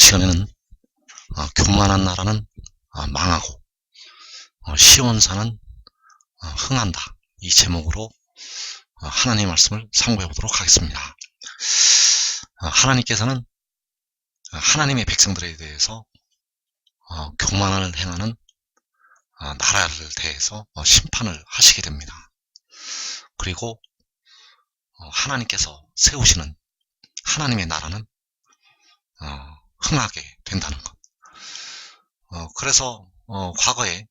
시간에는 교만한 나라는 망하고 시온산은 흥한다, 이 제목으로 하나님의 말씀을 상고해 보도록 하겠습니다. 하나님께서는 하나님의 백성들에 대해서 교만을 행하는 나라를 대해서 심판을 하시게 됩니다. 그리고 하나님께서 세우시는 하나님의 나라는 흥하게 된다는 것. 그래서 과거에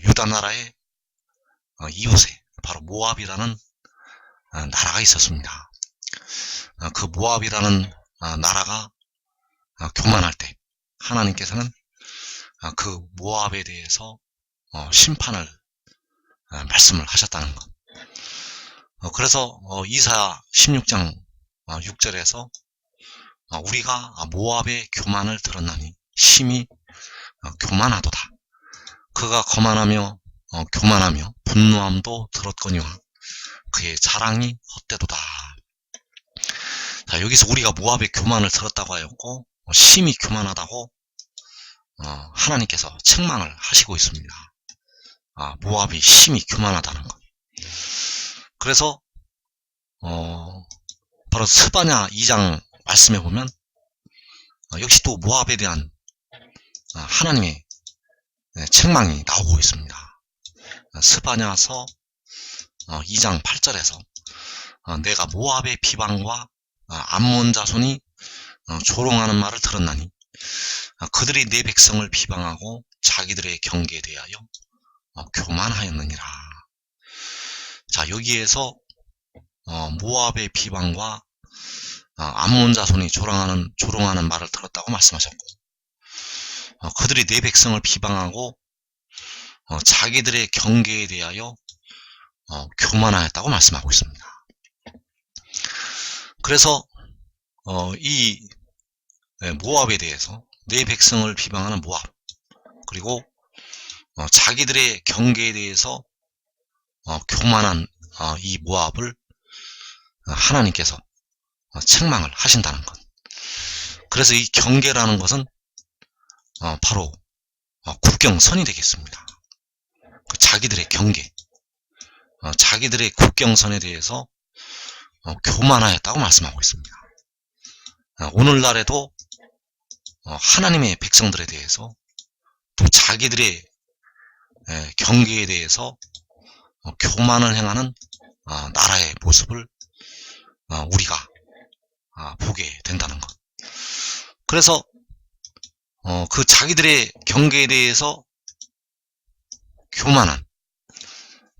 유다 나라의 이웃에 바로 모압이라는 나라가 있었습니다. 그 모압이라는 나라가 교만할 때 하나님께서는 그 모압에 대해서 심판을 말씀을 하셨다는 것. 그래서 이사 16장 6절에서 우리가 모압의 교만을 들었나니 심히 교만하도다. 그가 거만하며 교만하며 분노함도 들었거니와 그의 자랑이 헛되도다. 자, 여기서 우리가 모압의 교만을 들었다고 하였고 심히 교만하다고 하나님께서 책망을 하시고 있습니다. 모압이 심히 교만하다는 것. 그래서 바로 스바냐 2장 말씀해 보면 역시 또 모압에 대한 하나님의 책망이 나오고 있습니다. 스바냐서 2장 8절에서 내가 모압의 비방과 암몬 자손이 조롱하는 말을 들었나니 그들이 내 백성을 비방하고 자기들의 경계에 대하여 교만하였느니라. 자, 여기에서 모압의 비방과 암몬 자손이 조롱하는 말을 들었다고 말씀하셨고, 그들이 내 백성을 비방하고 자기들의 경계에 대하여 교만하였다고 말씀하고 있습니다. 그래서 이 모압에 대해서 내 백성을 비방하는 모압, 그리고 자기들의 경계에 대해서 교만한 이 모압을 하나님께서 책망을 하신다는 것. 그래서 이 경계라는 것은 바로 국경선이 되겠습니다. 자기들의 경계, 자기들의 국경선에 대해서 교만하였다고 말씀하고 있습니다. 오늘날에도 하나님의 백성들에 대해서 또 자기들의 경계에 대해서 교만을 행하는 나라의 모습을 우리가 보게 된다는 것. 그래서 그 자기들의 경계에 대해서 교만한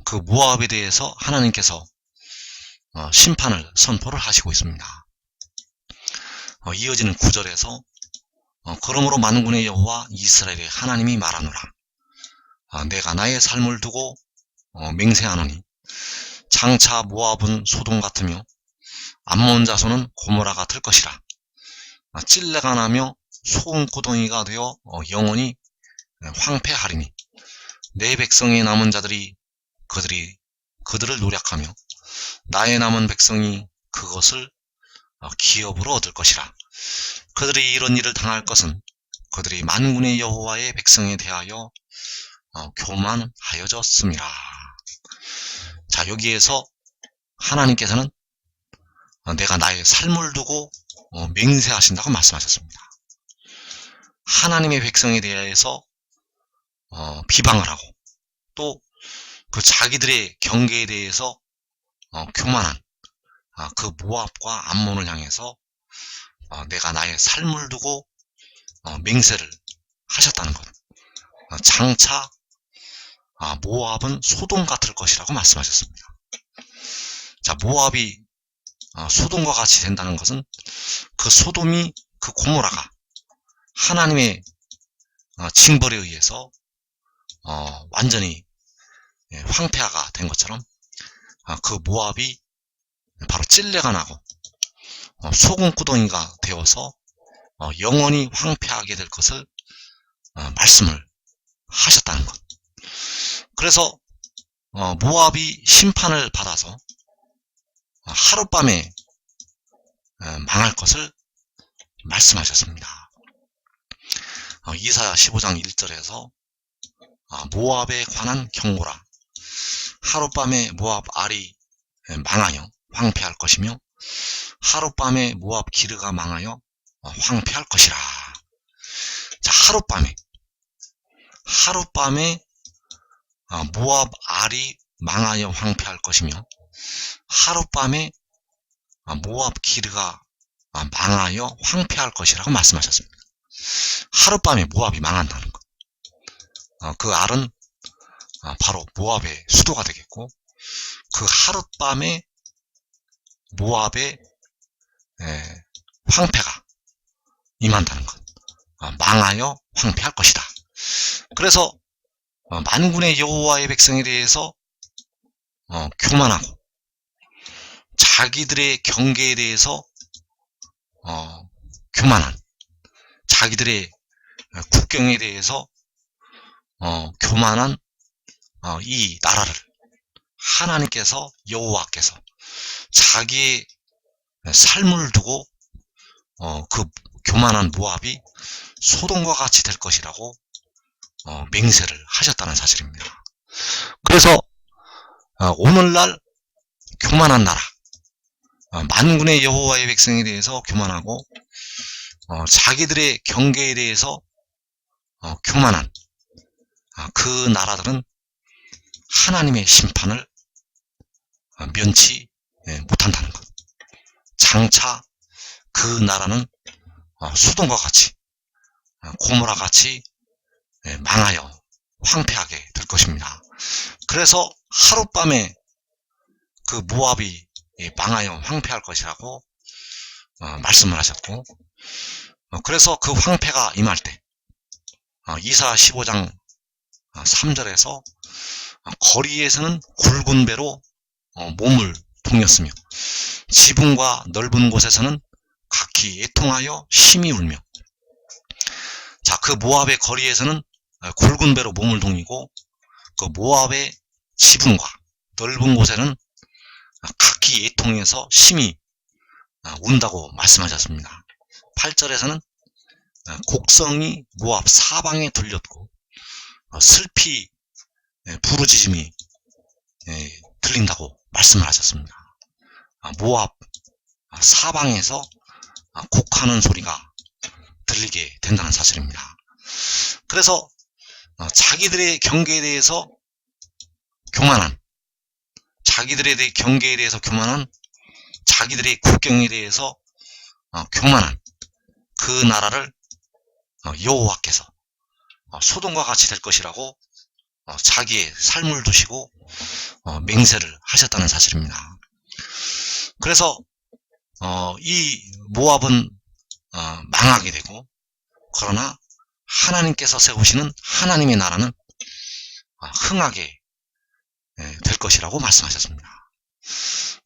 그 모압에 대해서 하나님께서 심판을 선포를 하시고 있습니다. 이어지는 9절에서 그러므로 만군의 여호와 이스라엘의 하나님이 말하노라. 내가 나의 삶을 두고 맹세하노니 장차 모압은 소돔 같으며 암몬 자손은 고모라 같을 것이라. 찔레가 나며 소금구덩이가 되어 영원히 황폐하리니 내 백성의 남은 자들이 그들을 노략하며 나의 남은 백성이 그것을 기업으로 얻을 것이라. 그들이 이런 일을 당할 것은 그들이 만군의 여호와의 백성에 대하여 교만하여졌음이라. 자, 여기에서 하나님께서는 내가 나의 삶을 두고 맹세하신다고 말씀하셨습니다. 하나님의 백성에 대해서 비방을 하고 또 그 자기들의 경계에 대해서 교만한 그 모압과 암몬을 향해서 내가 나의 삶을 두고 맹세를 하셨다는 것. 장차 모압은 소돔 같을 것이라고 말씀하셨습니다. 자, 모압이 소돔과 같이 된다는 것은 그 소돔이, 그 고모라가 하나님의 징벌에 의해서 완전히 황폐화가 된 것처럼 그 모압이 바로 찔레가 나고 소금구덩이가 되어서 영원히 황폐하게 될 것을 말씀을 하셨다는 것. 그래서 모압이 심판을 받아서 하룻밤에 망할 것을 말씀하셨습니다. 이사야 15장 1절에서 모압에 관한 경고라. 하룻밤에 모압 알이 망하여 황폐할 것이며 하룻밤에 모압 기르가 망하여 황폐할 것이라. 자, 하룻밤에 모압 알이 망하여 황폐할 것이며 하룻밤에 모압 기르가 망하여 황폐할 것이라고 말씀하셨습니다. 하룻밤에 모압이 망한다는 것. 그 알은 바로 모압의 수도가 되겠고, 그 하룻밤에 모압의 황폐가 임한다는 것. 망하여 황폐할 것이다. 그래서 만군의 여호와의 백성에 대해서 교만하고 자기들의 경계에 대해서 교만한, 자기들의 국경에 대해서 교만한 이 나라를 하나님께서, 여호와께서 자기의 삶을 두고 그 교만한 모압이 소돔과 같이 될 것이라고 맹세를 하셨다는 사실입니다. 그래서 오늘날 교만한 나라, 만군의 여호와의 백성에 대해서 교만하고 자기들의 경계에 대해서 교만한 그 나라들은 하나님의 심판을 면치 못한다는 것. 장차 그 나라는 소돔과 같이, 고모라 같이 망하여 황폐하게 될 것입니다. 그래서 하룻밤에 그 모압이 망하여 황폐할 것이라고 말씀을 하셨고, 그래서 그 황폐가 임할 때 이사 15장 3절에서 거리에서는 굵은 배로 몸을 동였으며 지붕과 넓은 곳에서는 각기 애통하여 심히 울며. 자, 그 모압의 거리에서는 굵은 배로 몸을 동이고, 그 모압의 지붕과 넓은 곳에는 각기 애통해서 심히 운다고 말씀하셨습니다. 8절에서는 곡성이 모압 사방에 들렸고 슬피 부르짖음이 들린다고 말씀을 하셨습니다. 모압 사방에서 곡하는 소리가 들리게 된다는 사실입니다. 그래서 자기들의 경계에 대해서 교만한, 자기들의 경계에 대해서 교만한, 자기들의 국경에 대해서 교만한 그 나라를 여호와께서 소돔과 같이 될 것이라고 자기의 삶을 두시고 맹세를 하셨다는 사실입니다. 그래서 이 모압은 망하게 되고, 그러나 하나님께서 세우시는 하나님의 나라는 흥하게 될 것이라고 말씀하셨습니다.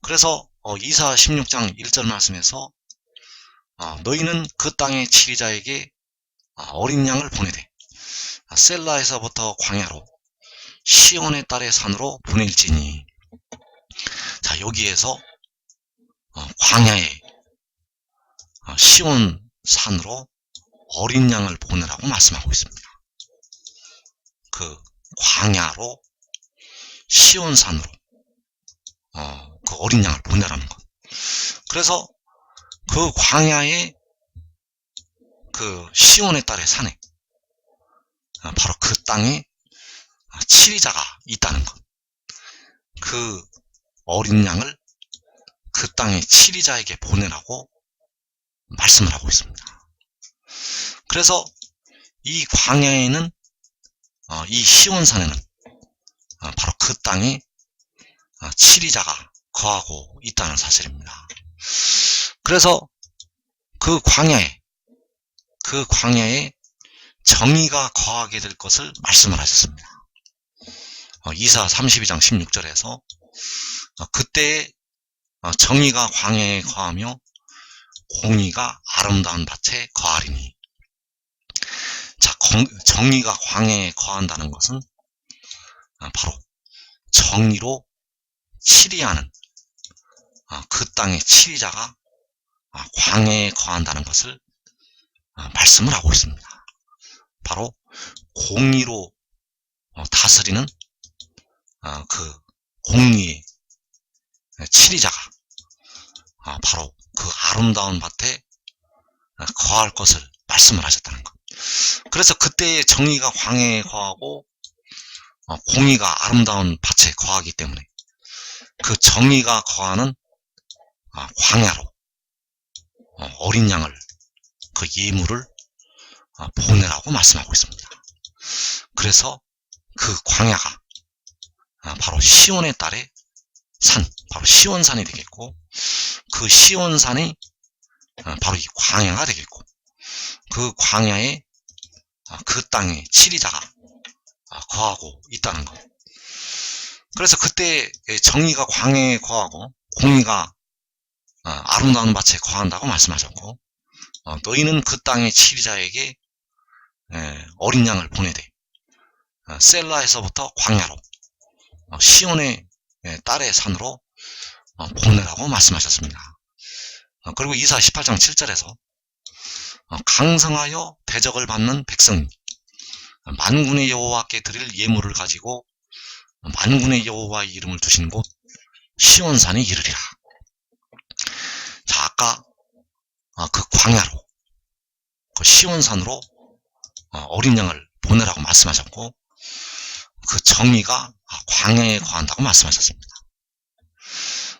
그래서 이사 16장 1절 말씀에서 너희는 그 땅의 치리자에게 어린 양을 보내되 셀라에서부터 광야로 시온의 딸의 산으로 보낼지니. 자, 여기에서 광야에 시온 산으로 어린 양을 보내라고 말씀하고 있습니다. 그 광야로 시온 산으로 그 어린 양을 보내라는 것. 그래서 그 광야에 그 시온의 딸의 산에 바로 그 땅에 치리자가 있다는 것. 그 어린 양을 그 땅의 치리자에게 보내라고 말씀을 하고 있습니다. 그래서 이 광야에는, 이 시온산에는 바로 그 땅에 치리자가 거하고 있다는 사실입니다. 그래서 그 광야에 정의가 거하게 될 것을 말씀을 하셨습니다. 이사 32장 16절에서 그때 정의가 광야에 거하며 공의가 아름다운 밭에 거하리니. 자, 정의가 광야에 거한다는 것은 바로 정의로 치리하는 그 땅의 치리자가 광야에 거한다는 것을 말씀을 하고 있습니다. 바로 공의로 다스리는 그 공의의 치리자가 바로 그 아름다운 밭에 거할 것을 말씀을 하셨다는 것. 그래서 그때의 정의가 광야에 거하고 공의가 아름다운 밭에 거하기 때문에 그 정의가 거하는 광야로 어린 양을 그 예물을 보내라고 말씀하고 있습니다. 그래서 그 광야가 바로 시온의 딸의 산, 바로 시온산이 되겠고, 그 시온산이 바로 이 광야가 되겠고, 그 광야에 그 땅에 치리자가 거하고 있다는 것. 그래서 그때 정의가 광야에 거하고 공의가 아름다운 밭에 거한다고 말씀하셨고, 너희는 그 땅의 치리자에게 어린 양을 보내되 셀라에서부터 광야로 시온의 딸의 산으로 보내라고 말씀하셨습니다. 그리고 이사 18장 7절에서 강성하여 대적을 받는 백성이 만군의 여호와께 드릴 예물을 가지고 만군의 여호와의 이름을 두신 곳 시온산에 이르리라. 자, 아까 그 광야로 그 시온산으로 어린 양을 보내라고 말씀하셨고, 그 정의가 광야에 거한다고 말씀하셨습니다.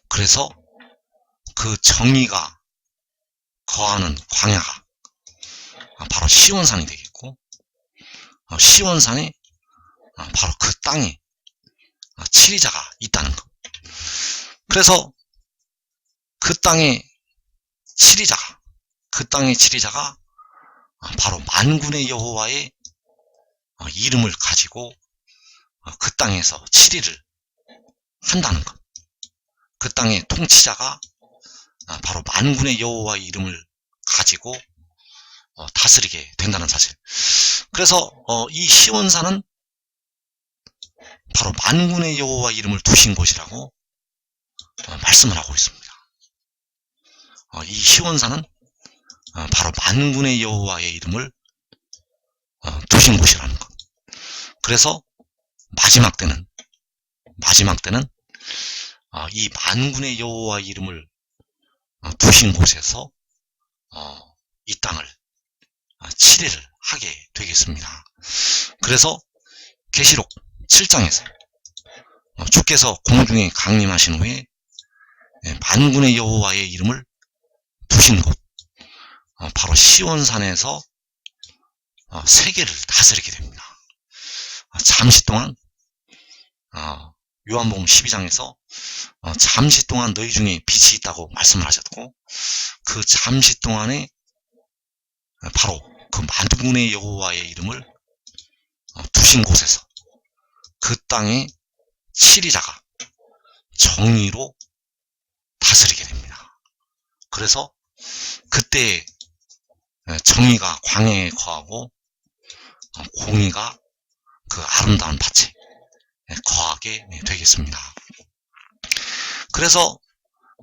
그래서 그 정의가 거하는 광야가 바로 시온산이 되겠고, 시온산에 바로 그 땅에 치리자가 있다는 것. 그래서 그 땅의 치리자가 바로 만군의 여호와의 이름을 가지고 그 땅에서 치리를 한다는 것. 그 땅의 통치자가 바로 만군의 여호와의 이름을 가지고 다스리게 된다는 사실. 그래서 이 시온산은 바로 만군의 여호와 이름을 두신 곳이라고 말씀을 하고 있습니다. 이 시온산은 바로 만군의 여호와의 이름을 두신 곳이라는 것. 그래서 마지막 때는 이 만군의 여호와 이름을 두신 곳에서 이 땅을 치리를 하게 되겠습니다. 그래서 계시록 7장에서 주께서 공중에 강림하신 후에 만군의 여호와의 이름을 두신 곳 바로 시온산에서 세계를 다스리게 됩니다. 잠시 동안 요한복음 12장에서 잠시 동안 너희 중에 빛이 있다고 말씀을 하셨고, 그 잠시 동안에 바로 그 만군의 여호와의 이름을 두신 곳에서 그 땅의 치리자가 정의로 다스리게 됩니다. 그래서 그때 정의가 광야에 거하고 공의가 그 아름다운 밭에 거하게 되겠습니다. 그래서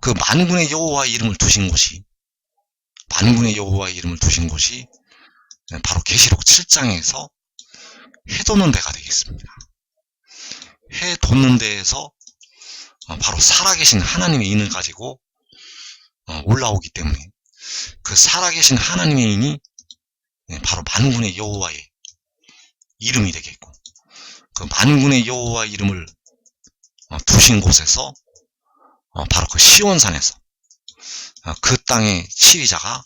그 만군의 여호와의 이름을 두신 곳이 바로 계시록 7장에서 해 돋는 데가 되겠습니다. 해 돋는 데에서 바로 살아계신 하나님의 인을 가지고 올라오기 때문에 그 살아계신 하나님의 인이 바로 만군의 여호와의 이름이 되겠고, 그 만군의 여호와 이름을 두신 곳에서 바로 그 시온산에서 그 땅의 치리자가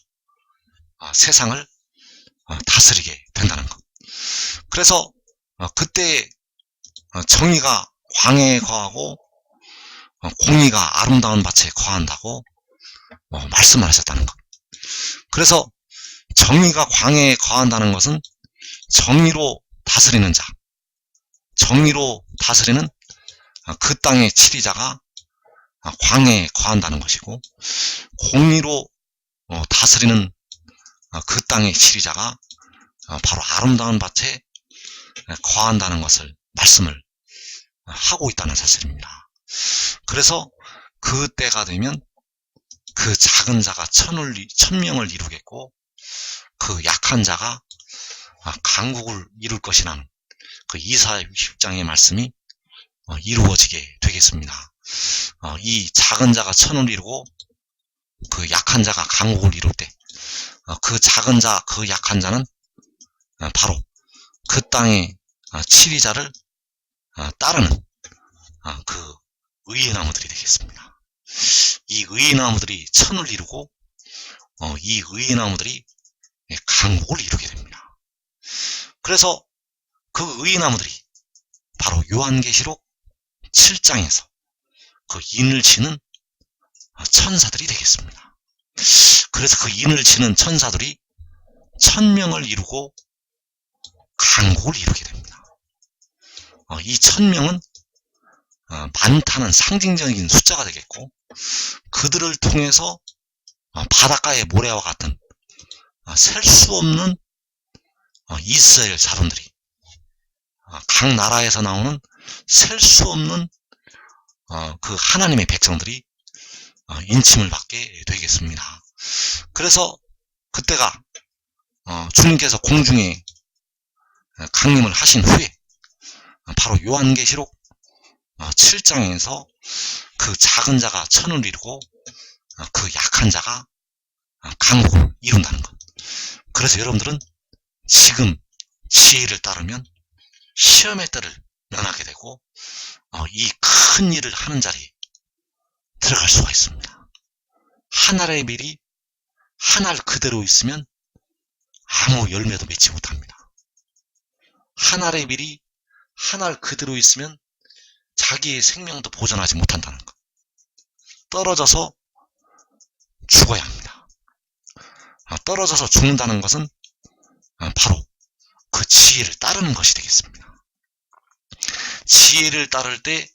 세상을 다스리게 된다는 것. 그래서 그때 정의가 광야에 거하고 공의가 아름다운 밭에 거한다고 말씀을 하셨다는 것. 그래서 정의가 광야에 거한다는 것은 정의로 다스리는 자, 정의로 다스리는 그 땅의 치리자가 광야에 거한다는 것이고, 공의로 다스리는 그 땅의 치리자가 바로 아름다운 밭에 거한다는 것을 말씀을 하고 있다는 사실입니다. 그래서 그 때가 되면 그 작은 자가 천명을 이루겠고, 그 약한 자가 강국을 이룰 것이라는 그 이사야 60장의 말씀이 이루어지게 되겠습니다. 이 작은 자가 천을 이루고 그 약한 자가 강국을 이룰 때 그 작은 자, 그 약한 자는 바로 그 땅의 치리자를 따르는 그 의의 나무들이 되겠습니다. 이 의의 나무들이 천을 이루고 이 의의 나무들이 강국을 이루게 됩니다. 그래서 그 의의 나무들이 바로 요한계시록 7장에서 그 인을 치는 천사들이 되겠습니다. 그래서 그 인을 치는 천사들이 1000명을 이루고 강국을 이루게 됩니다. 이 1000명은 많다는 상징적인 숫자가 되겠고, 그들을 통해서 바닷가의 모래와 같은 셀 수 없는 이스라엘 자손들이, 각 나라에서 나오는 셀 수 없는 그 하나님의 백성들이 인침을 받게 되겠습니다. 그래서 그때가 주님께서 공중에 강림을 하신 후에 바로 요한계시록 7장에서 그 작은 자가 천을 이루고 그 약한 자가 강국을 이룬다는 것. 그래서 여러분들은 지금 지혜를 따르면 시험의 때를 면하게 되고 이 큰 일을 하는 자리에 들어갈 수가 있습니다. 한 알의 밀이 한 알 그대로 있으면 아무 열매도 맺지 못합니다. 한 알의 밀이 한 알 그대로 있으면 자기의 생명도 보존하지 못한다는 것. 떨어져서 죽어야 합니다. 떨어져서 죽는다는 것은 바로 그 지혜를 따르는 것이 되겠습니다. 지혜를 따를 때,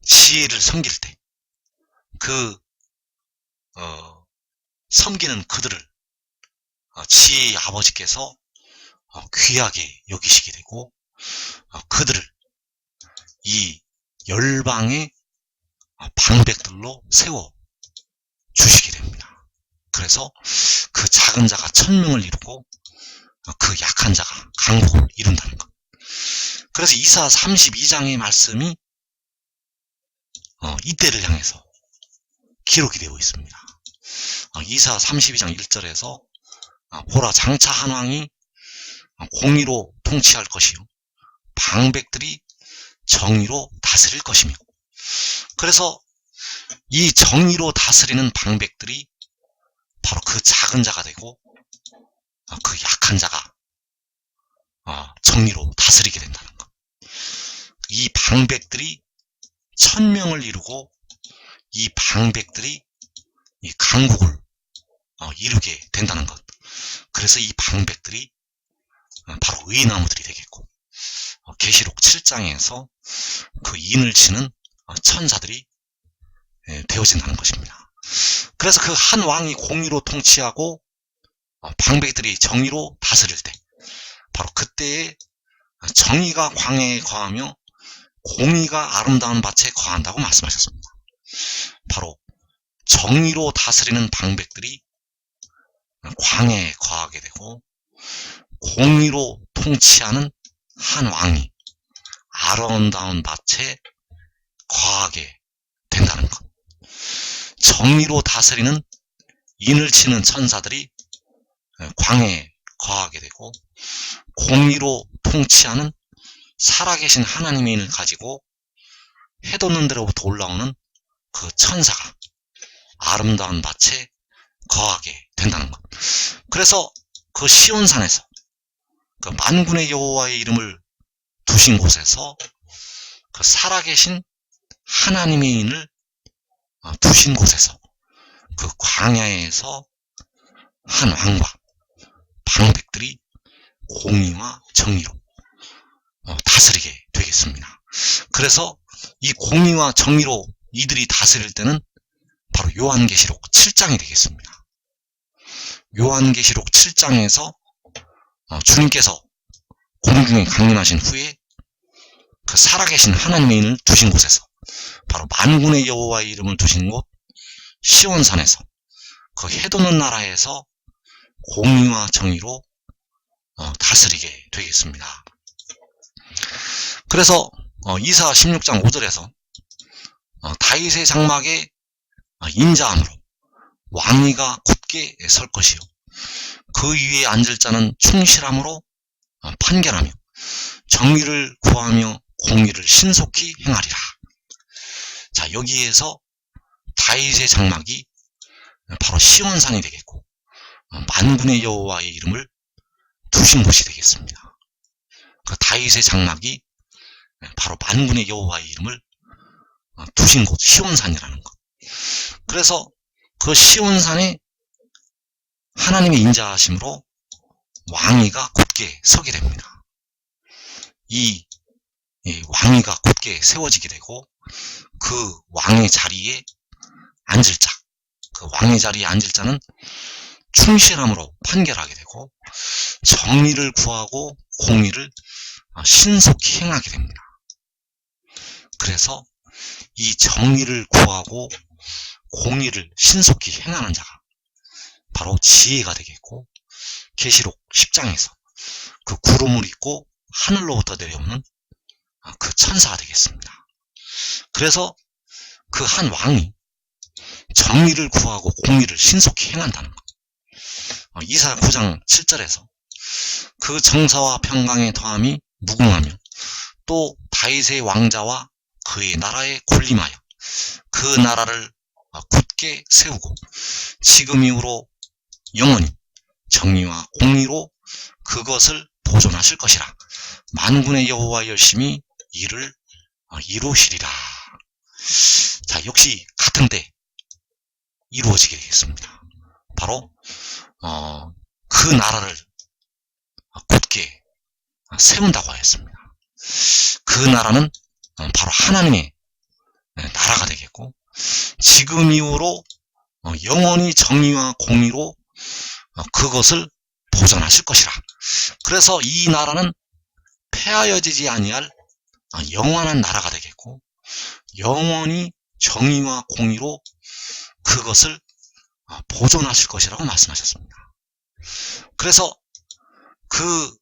지혜를 섬길 때, 그 섬기는 그들을 지혜의 아버지께서 귀하게 여기시게 되고, 그들을 이 열방의 방백들로 세워 주시게 됩니다. 그래서 그 작은 자가 1000명을 이루고 그 약한 자가 강국을 이룬다는 것. 그래서 이사야 32장의 말씀이 이때를 향해서 기록이 되어 있습니다. 이사야 32장 1절에서 보라, 장차 한 왕이 공의로 통치할 것이요 방백들이 정의로 다스릴 것이며, 그래서 이 정의로 다스리는 방백들이 바로 그 작은 자가 되고 그 약한 자가 정의로 다스리게 된다는 것. 이 방백들이 1000명을 이루고 이 방백들이 이 강국을 이루게 된다는 것. 그래서 이 방백들이 바로 의나무들이 되겠고, 계시록 7장에서 그 인을 치는 천사들이 되어진다는 것입니다. 그래서 그 한 왕이 공의로 통치하고 방백들이 정의로 다스릴 때, 바로 그때에 정의가 광야에 거하며 공의가 아름다운 밭에 거한다고 말씀하셨습니다. 바로 정의로 다스리는 방백들이 광야에 거하게 되고, 공의로 통치하는 한 왕이 아름다운 밭에 거하게 된다는 것. 정의로 다스리는 인을 치는 천사들이 광야에 거하게 되고, 공의로 통치하는 살아계신 하나님의 인을 가지고 해돋는 데로부터 올라오는 그 천사가 아름다운 밭에 거하게 된다는 것. 그래서 그 시온산에서 그 만군의 여호와의 이름을 두신 곳에서 그 살아계신 하나님의 인을 두신 곳에서 그 광야에서 한 왕과 방백들이 공의와 정의로 다스리게 되겠습니다. 그래서 이 공의와 정의로 이들이 다스릴 때는 바로 요한계시록 7장이 되겠습니다. 요한계시록 7장에서 주님께서 공중에 강림하신 후에 그 살아계신 하나님의 인을 두신 곳에서, 바로 만군의 여호와의 이름을 두신 곳 시온산에서 그 해돋는 나라에서 공의와 정의로 다스리게 되겠습니다. 그래서 이사 16장 5절에서 다윗의 장막에 인자함으로 왕위가 굳게 설 것이요 그 위에 앉을 자는 충실함으로 판결하며 정의를 구하며 공의를 신속히 행하리라. 자, 여기에서 다윗의 장막이 바로 시온산이 되겠고 만군의 여호와의 이름을 두신 곳이 되겠습니다. 그 다윗의 장막이 바로 만군의 여호와의 이름을 두신 곳, 시온산이라는 것. 그래서 그 시온산에 하나님의 인자하심으로 왕위가 굳게 서게 됩니다. 이 왕위가 굳게 세워지게 되고 그 왕의 자리에 앉을 자, 그 왕의 자리에 앉을 자는 충실함으로 판결하게 되고 정의를 구하고 공의를 신속히 행하게 됩니다. 그래서 이 정의를 구하고 공의를 신속히 행하는 자가 바로 지혜가 되겠고 계시록 10장에서 그 구름을 입고 하늘로부터 내려오는 그 천사가 되겠습니다. 그래서 그 한 왕이 정의를 구하고 공의를 신속히 행한다는 것. 이사 9장 7절에서 그 정사와 평강의 더함이 무궁하며 또 다윗의 왕자와 그의 나라에 군림하여 그 나라를 굳게 세우고 지금 이후로 영원히 정의와 공의로 그것을 보존하실 것이라. 만군의 여호와 열심히 이를 이루시리라. 자, 역시 같은 때 이루어지게 되겠습니다. 바로 그 나라를 굳게 세운다고 하였습니다. 그 나라는 바로 하나님의 나라가 되겠고 지금 이후로 영원히 정의와 공의로 그것을 보존하실 것이라. 그래서 이 나라는 폐하여지지 아니할 영원한 나라가 되겠고 영원히 정의와 공의로 그것을 보존하실 것이라고 말씀하셨습니다. 그래서 그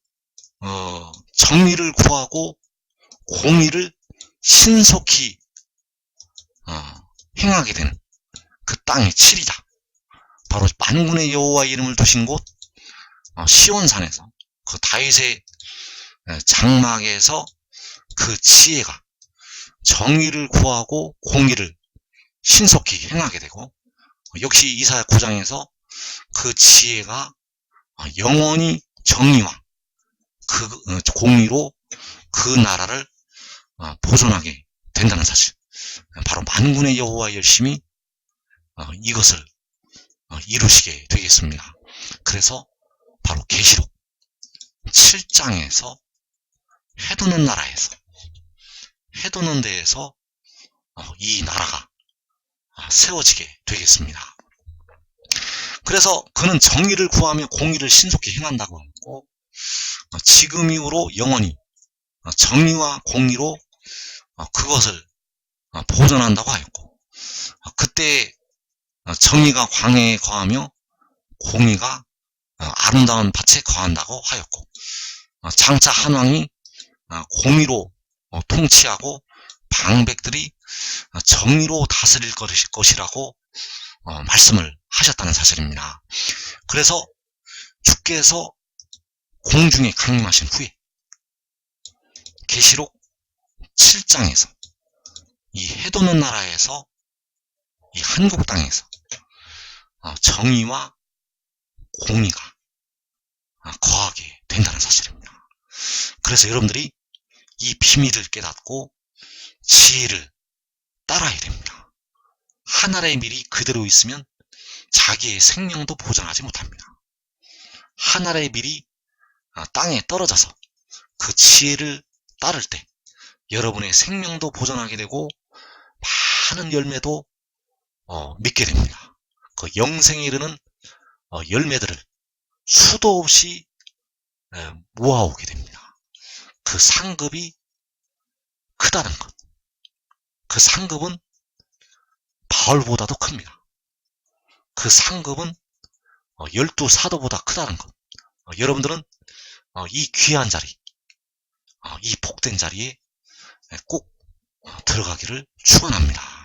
정의를 구하고 공의를 신속히 행하게 되는 그 땅의 7이다. 바로 만군의 여호와 이름을 두신 곳 시온산에서 그 다윗의 장막에서 그 지혜가 정의를 구하고 공의를 신속히 행하게 되고 역시 이사야 9장에서 그 지혜가 영원히 정의와 그 공의로 그 나라를 보존하게 된다는 사실. 바로 만군의 여호와 열심히 이것을 이루시게 되겠습니다. 그래서 바로 계시록 7장에서 해두는 나라에서 해두는 데에서 이 나라가 세워지게 되겠습니다. 그래서 그는 정의를 구하며 공의를 신속히 행한다고 하고 지금 이후로 영원히 정의와 공의로 그것을 보존한다고 하였고 그때 정의가 광해에 거하며 공의가 아름다운 밭에 거한다고 하였고 장차 한 왕이 공의로 통치하고 방백들이 정의로 다스릴 것이라고 말씀을 하셨다는 사실입니다. 그래서 주께서 공중에 강림하신 후에 계시록 7장에서 이 해도는 나라에서 이 한국 땅에서 정의와 공의가 거하게 된다는 사실입니다. 그래서 여러분들이 이 비밀을 깨닫고 지혜를 따라야 됩니다. 하늘의 밀이 그대로 있으면 자기의 생명도 보존하지 못합니다. 하늘의 밀이 땅에 떨어져서 그 지혜를 따를 때 여러분의 생명도 보존하게 되고 많은 열매도 맺게 됩니다. 그 영생에 이르는 열매들을 수도 없이 모아오게 됩니다. 그 상급이 크다는 것. 그 상급은 바울보다도 큽니다. 그 상급은 12사도보다 크다는 것. 여러분들은 이 귀한 자리, 이 복된 자리에 꼭 들어가기를 축원합니다.